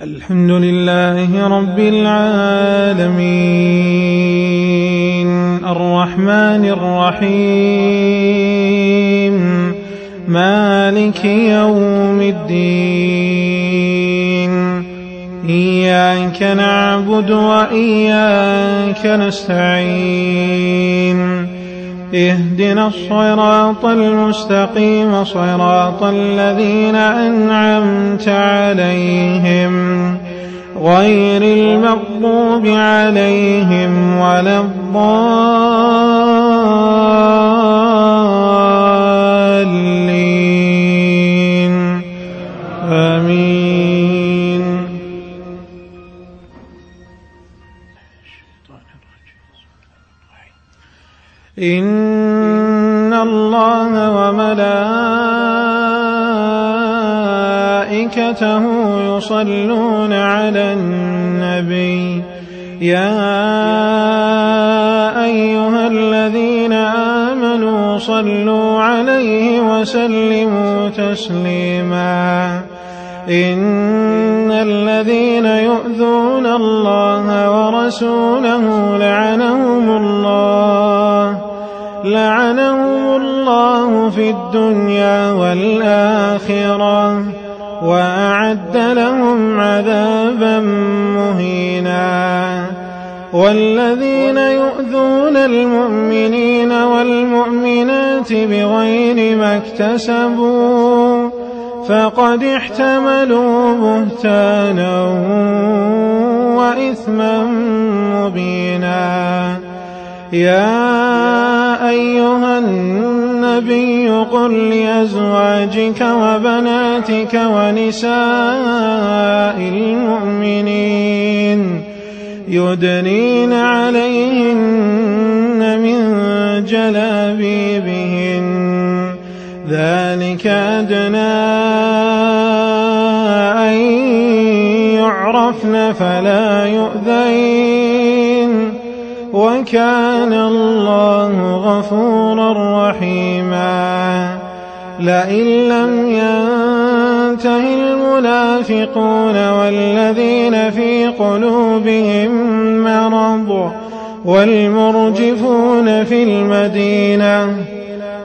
الحمد لله رب العالمين الرحمن الرحيم مالك يوم الدين إياك نعبد وإياك نستعين اهدنا الصراط المستقيم صراط الذين أنعمت عليهم غير المغضوب عليهم ولا الضالين آمين. إن الله وملائكته يصلون على النبي يا أيها الذين آمنوا صلوا عليه وسلموا تسليما. إن الذين يؤذون الله ورسوله لعنهم الله في الدنيا والآخرة وأعد لهم عذابا مهينا. والذين يؤذون المؤمنين والمؤمنات بغير ما اكتسبوا فقد احتملوا بهتانا وإثما مبينا. يا أيها النبي قل لأزواجك وبناتك ونساء المؤمنين يدنين عليهن من جلابيبهن ذلك أدنى أن يعرفن فلا يؤذين وكان الله غفورا رحيما. لئن لم ينته المنافقون والذين في قلوبهم مرض والمرجفون في المدينة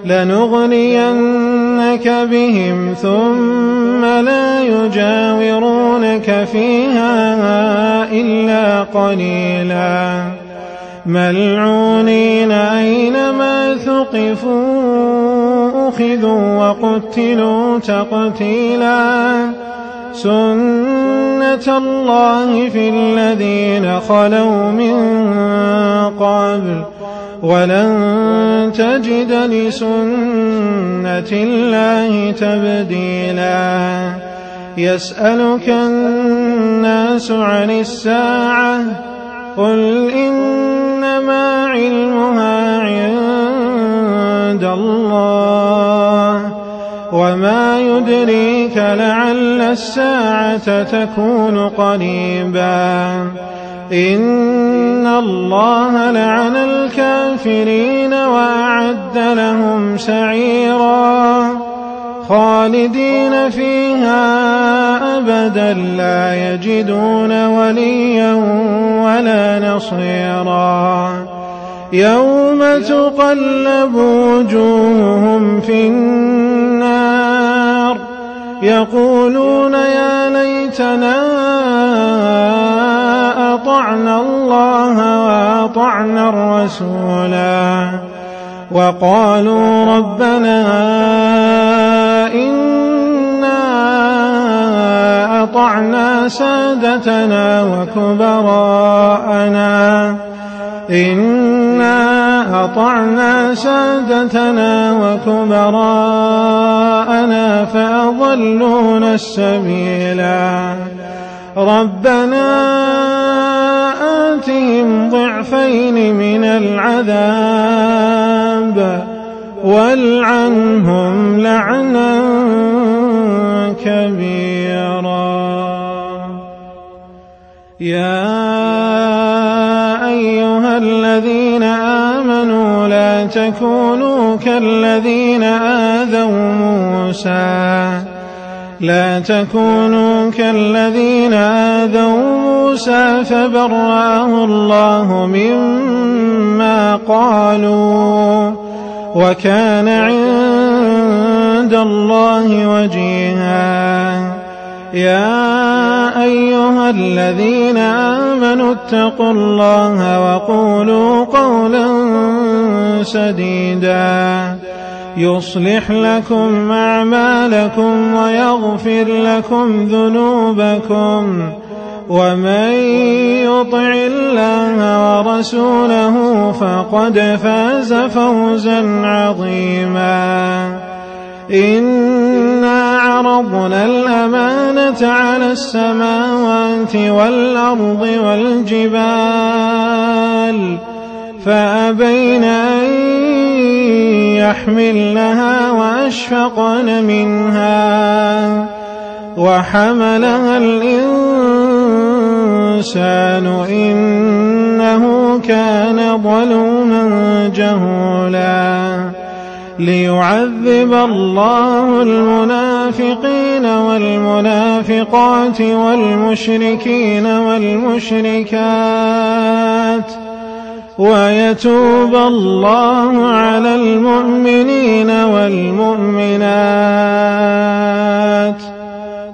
لنغرينك بهم ثم لا يجاورونك فيها إلا قليلا ملعونين أينما ثقفوا أخذوا وقتلوا تقتيلا. سنة الله في الذين خلوا من قبل ولن تجد لسنة الله تبديلا. يسألك الناس عن الساعة قل إنما علمها عند الله وما يدريك لعل الساعة تكون قريبا. إن الله لعن الكافرين وأعد لهم سعيرا خالدين فيها أبدا لا يجدون وليا ولا نصيرا. يوم تقلب وجوههم في النار يقولون يا ليتنا أطعنا الله وأطعنا الرسولا وقالوا ربنا إنا أطعنا سادتنا وكبراءنا فأضلونا السبيلا. ربنا آتهم ضعفين من العذاب والعنهم لعنا كبيرا. يا أيها الذين آمنوا لا تكونوا كالذين آذوا موسى لا تكونوا كالذين آذوا موسى فبرأه الله مما قالوا وكان عند الله وجيها. يا أيها الذين آمنوا اتقوا الله وقولوا قولا سديدا يصلح لكم أعمالكم ويغفر لكم ذنوبكم ومن يطع الله ورسوله فقد فاز فوزا عظيما. إنا عرضنا الأمانة على السماوات والأرض والجبال فأبين أن يحملنها وأشفقن منها وحملها الإنسان إنه كان ظلوما جهولا. ليعذب الله المنافقين والمنافقات والمشركين والمشركات ويتوب الله على المؤمنين والمؤمنات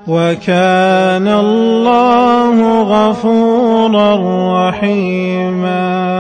وكان الله غفورا رحيما.